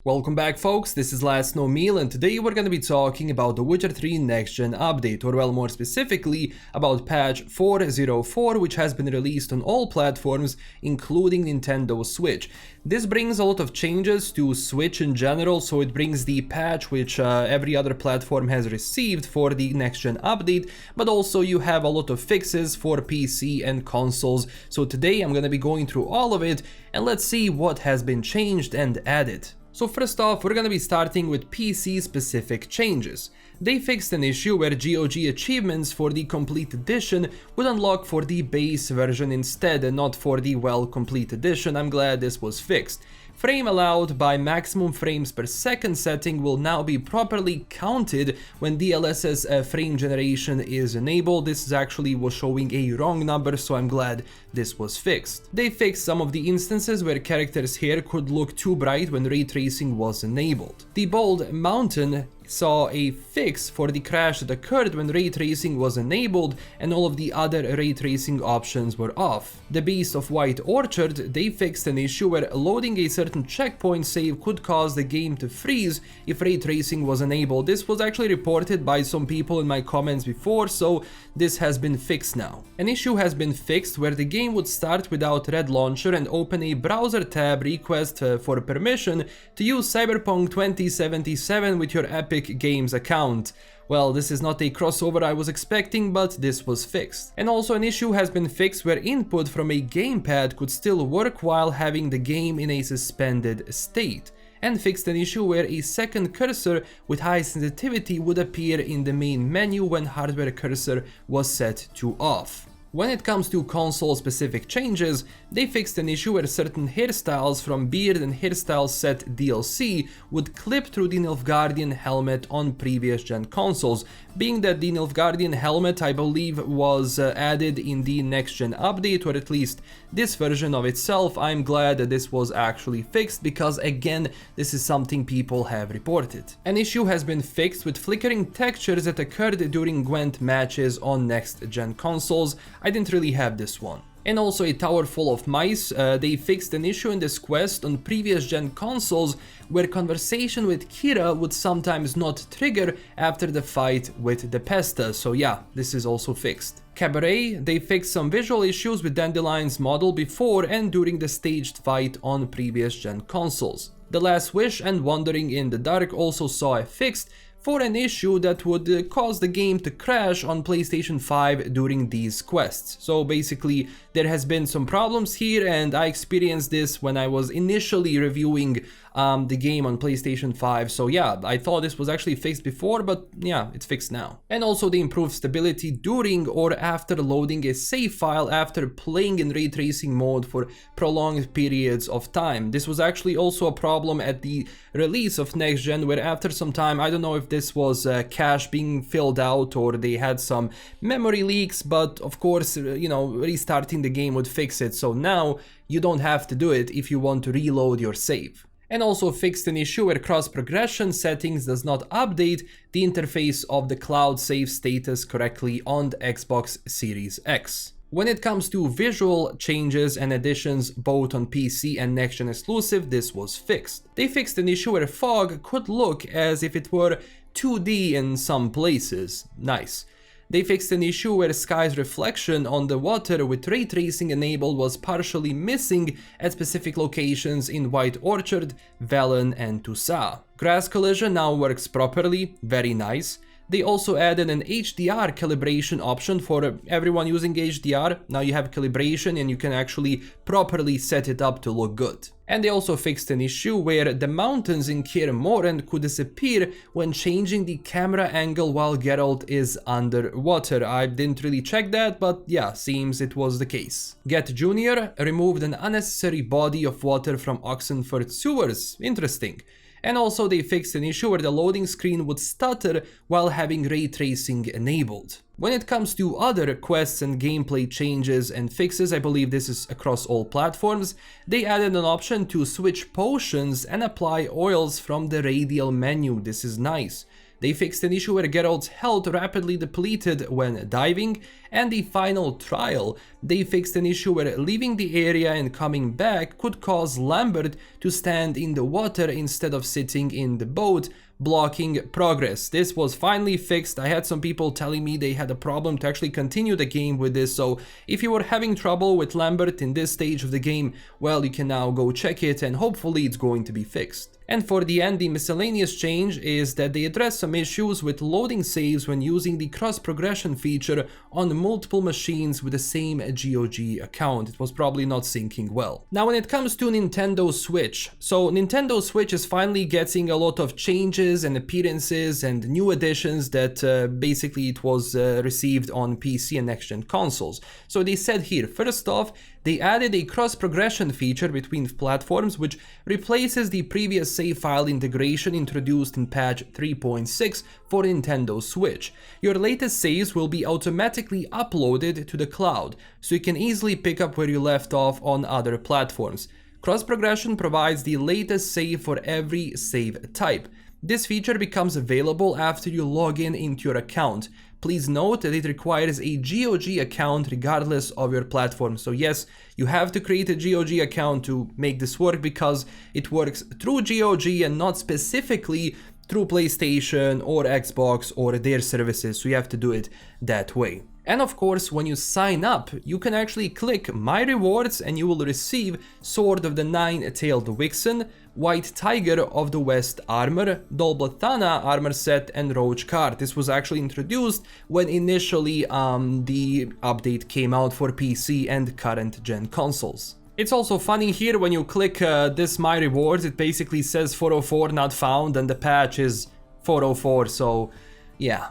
Welcome back folks, this is LastKnownMeal and today we're going to be talking about the Witcher 3 Next Gen update, or well more specifically about patch 404, which has been released on all platforms including Nintendo Switch. This brings a lot of changes to Switch in general, so it brings the patch which every other platform has received for the Next Gen update, but also you have a lot of fixes for PC and consoles. So today I'm going to be going through all of it and let's see what has been changed and added. So first off, we're gonna be starting with PC specific changes. They fixed an issue where GOG achievements for the complete edition would unlock for the base version instead and not for the complete edition. I'm glad this was fixed. Frame allowed by maximum frames per second setting will now be properly counted when DLSS frame generation is enabled. This actually was showing a wrong number, so I'm glad this was fixed. They fixed some of the instances where characters' hair could look too bright when ray tracing was enabled. The bold mountain saw a fix for the crash that occurred when ray tracing was enabled and all of the other ray tracing options were off. The Beast of White Orchard, they fixed an issue where loading a certain checkpoint save could cause the game to freeze if ray tracing was enabled. This was actually reported by some people in my comments before, so this has been fixed now. An issue has been fixed where the game would start without Red Launcher and open a browser tab request for permission to use Cyberpunk 2077 with your Epic Games account. Well, this is not a crossover I was expecting, but this was fixed. And also an issue has been fixed where input from a gamepad could still work while having the game in a suspended state. And fixed an issue where a second cursor with high sensitivity would appear in the main menu when hardware cursor was set to off. When it comes to console specific changes, they fixed an issue where certain hairstyles from Beard and Hairstyle Set DLC would clip through the Nilfgaardian helmet on previous gen consoles, being that the Nilfgaardian helmet I believe was added in the next gen update, or at least this version of itself. I'm glad that this was actually fixed because again, this is something people have reported. An issue has been fixed with flickering textures that occurred during Gwent matches on next gen consoles. I didn't really have this one. And also a tower full of mice. They fixed an issue in this quest on previous gen consoles where conversation with Kira would sometimes not trigger after the fight with the Pesta, so yeah, this is also fixed. Cabaret, they fixed some visual issues with Dandelion's model before and during the staged fight on previous gen consoles. The Last Wish and Wandering in the Dark also saw a fix for an issue that would cause the game to crash on PlayStation 5 during these quests. So basically there has been some problems here and I experienced this when I was initially reviewing the game on PlayStation 5, so yeah, I thought this was actually fixed before, but yeah, it's fixed now. And also they improved stability during or after loading a save file after playing in ray tracing mode for prolonged periods of time. This was actually also a problem at the release of next gen where after some time, I don't know if this was cache being filled out or they had some memory leaks, but of course, you know, restarting the game would fix it, so now you don't have to do it if you want to reload your save. And also fixed an issue where cross-progression settings does not update the interface of the cloud save status correctly on the Xbox Series X. When it comes to visual changes and additions both on PC and next-gen exclusive, this was fixed. They fixed an issue where fog could look as if it were 2D in some places. Nice. They fixed an issue where sky's reflection on the water with ray tracing enabled was partially missing at specific locations in White Orchard, Velen and Toussaint. Grass collision now works properly, very nice. They also added an HDR calibration option for everyone using HDR. Now you have calibration and you can actually properly set it up to look good. And they also fixed an issue where the mountains in Kaer Morhen could disappear when changing the camera angle while Geralt is underwater. I didn't really check that, but yeah, seems it was the case. Get Junior removed an unnecessary body of water from Oxenford sewers. Interesting. And also they fixed an issue where the loading screen would stutter while having ray tracing enabled. When it comes to other quests and gameplay changes and fixes, I believe this is across all platforms, they added an option to switch potions and apply oils from the radial menu. This is nice. They fixed an issue where Geralt's health rapidly depleted when diving, and the final trial, they fixed an issue where leaving the area and coming back could cause Lambert to stand in the water instead of sitting in the boat, blocking progress. This was finally fixed. I had some people telling me they had a problem to actually continue the game with this, so if you were having trouble with Lambert in this stage of the game, well, you can now go check it and hopefully it's going to be fixed. And for the end, the miscellaneous change is that they address some issues with loading saves when using the cross-progression feature on multiple machines with the same GOG account. It was probably not syncing well. Now when it comes to Nintendo Switch, so Nintendo Switch is finally getting a lot of changes and appearances and new additions that basically it was received on PC and next-gen consoles. So they said here, first off, they added a cross-progression feature between platforms which replaces the previous save file integration introduced in patch 3.6 for Nintendo Switch. Your latest saves will be automatically uploaded to the cloud, so you can easily pick up where you left off on other platforms. Cross-progression provides the latest save for every save type. This feature becomes available after you log in into your account. Please note that it requires a GOG account regardless of your platform. So yes, you have to create a GOG account to make this work because it works through GOG and not specifically through PlayStation or Xbox or their services. So you have to do it that way. And of course, when you sign up, you can actually click My Rewards and you will receive Sword of the Nine-Tailed Vixen, White Tiger of the West armor, Dolbothana armor set, and Roach card. This was actually introduced when initially the update came out for PC and current gen consoles. It's also funny here when you click this My Rewards, it basically says 404 not found and the patch is 404, so yeah.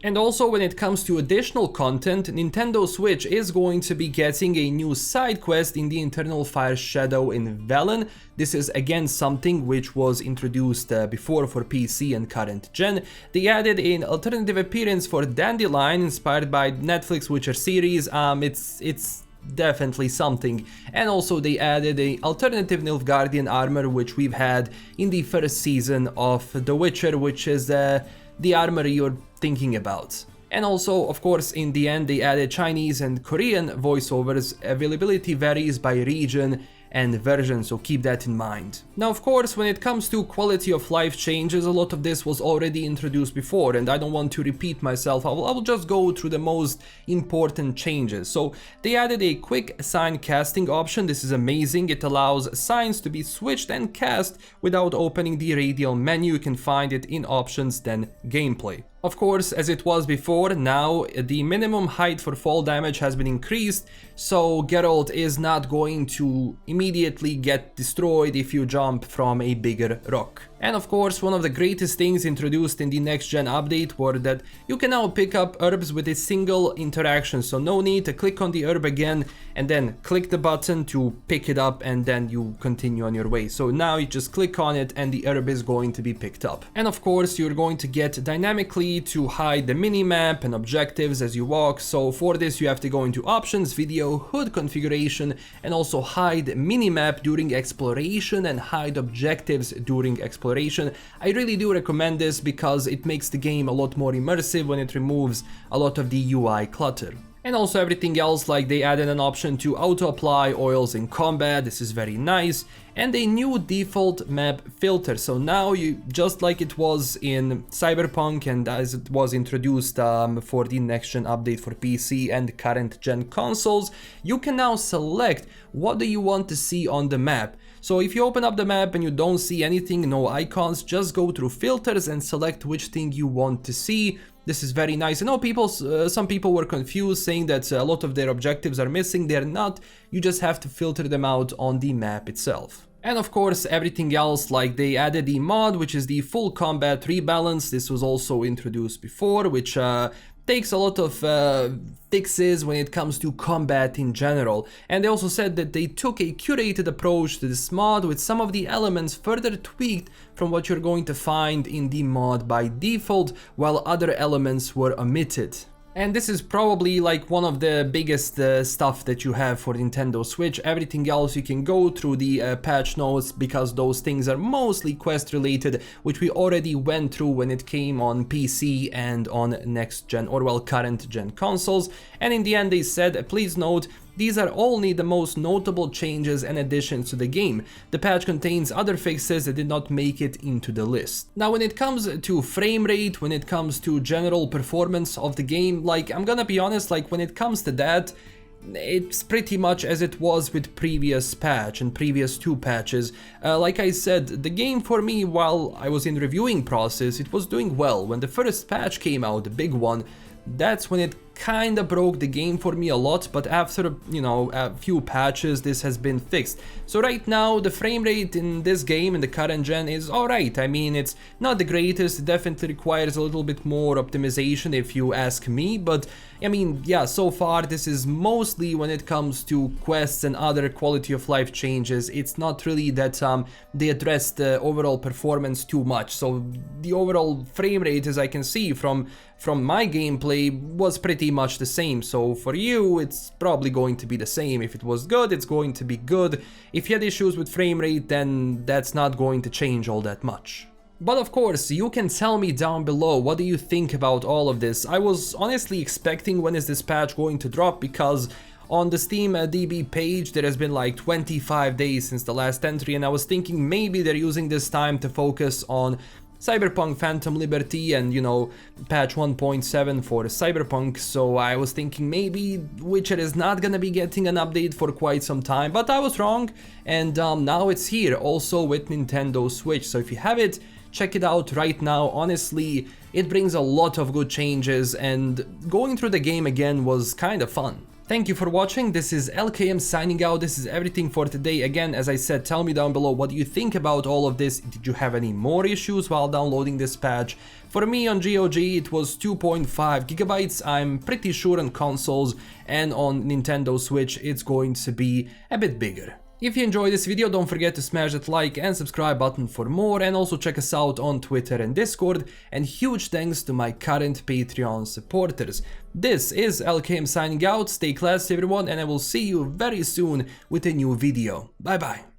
And also when it comes to additional content, Nintendo Switch is going to be getting a new side quest in the Internal Fire Shadow in Velen. This is again something which was introduced before for PC and current gen. They added an alternative appearance for Dandelion inspired by Netflix Witcher series. It's definitely something. And also they added a alternative Nilfgaardian armor which we've had in the first season of The Witcher, which is the armor you're thinking about. And also, of course, in the end they added Chinese and Korean voiceovers. Availability varies by region and version, so keep that in mind. Now, of course, when it comes to quality of life changes, a lot of this was already introduced before and I don't want to repeat myself. I will just go through the most important changes. So they added a quick sign casting option. This is amazing. It allows signs to be switched and cast without opening the radial menu. You can find it in options, then gameplay. Of course, as it was before, now the minimum height for fall damage has been increased, so Geralt is not going to immediately get destroyed if you jump from a bigger rock. And of course, one of the greatest things introduced in the next gen update were that you can now pick up herbs with a single interaction, so no need to click on the herb again and then click the button to pick it up and then you continue on your way. So now you just click on it and the herb is going to be picked up. And of course, you're going to get dynamically to hide the minimap and objectives as you walk. So for this you have to go into options, video, HUD configuration, and also hide minimap during exploration and hide objectives during exploration. I really do recommend this because it makes the game a lot more immersive when it removes a lot of the UI clutter. And also everything else, like they added an option to auto-apply oils in combat. This is very nice. And a new default map filter. So now you, just like it was in Cyberpunk and as it was introduced for the next gen update for PC and current gen consoles, you can now select what do you want to see on the map. So if you open up the map and you don't see anything, no icons, just go through filters and select which thing you want to see. This is very nice. I know some people were confused saying that a lot of their objectives are missing. They're not. You just have to filter them out on the map itself. And of course everything else, like they added the mod which is the full combat rebalance. This was also introduced before, which takes a lot of fixes when it comes to combat in general. And they also said that they took a curated approach to this mod with some of the elements further tweaked from what you're going to find in the mod by default, while other elements were omitted. And this is probably like one of the biggest stuff that you have for Nintendo Switch. Everything else you can go through the patch notes, because those things are mostly quest related, which we already went through when it came on PC and on next gen, or well, current gen consoles. And in the end they said, please note, these are only the most notable changes and additions to the game. The patch contains other fixes that did not make it into the list. Now when it comes to frame rate, when it comes to general performance of the game, like, I'm gonna be honest, like when it comes to that, it's pretty much as it was with previous patch and previous two patches. Like I said, the game for me, while I was in reviewing process, it was doing well. When the first patch came out, the big one, that's when it kinda broke the game for me a lot, but after, you know, a few patches this has been fixed. So right now the frame rate in this game, in the current gen, is alright. I mean, it's not the greatest, it definitely requires a little bit more optimization if you ask me, but I mean, yeah, so far this is mostly when it comes to quests and other quality of life changes. It's not really that they address the overall performance too much, so the overall frame rate, as I can see from my gameplay, was pretty much the same. So for you, it's probably going to be the same. If it was good, it's going to be good. If you had issues with frame rate, then that's not going to change all that much. But of course, you can tell me down below, what do you think about all of this? I was honestly expecting when is this patch going to drop, because on the Steam DB page there has been like 25 days since the last entry, and I was thinking maybe they're using this time to focus on Cyberpunk Phantom Liberty and, you know, patch 1.7 for Cyberpunk, so I was thinking maybe Witcher is not gonna be getting an update for quite some time, but I was wrong, and now it's here, also with Nintendo Switch. So if you have it, check it out right now. Honestly, it brings a lot of good changes, and going through the game again was kind of fun. Thank you for watching. This is LKM signing out. This is everything for today. Again, as I said, tell me down below what you think about all of this. Did you have any more issues while downloading this patch? For me on GOG it was 2.5 gigabytes. I'm pretty sure on consoles and on Nintendo Switch it's going to be a bit bigger. If you enjoyed this video, don't forget to smash that like and subscribe button for more, and also check us out on Twitter and Discord, and huge thanks to my current Patreon supporters. This is LKM signing out, stay classy everyone, and I will see you very soon with a new video. Bye bye.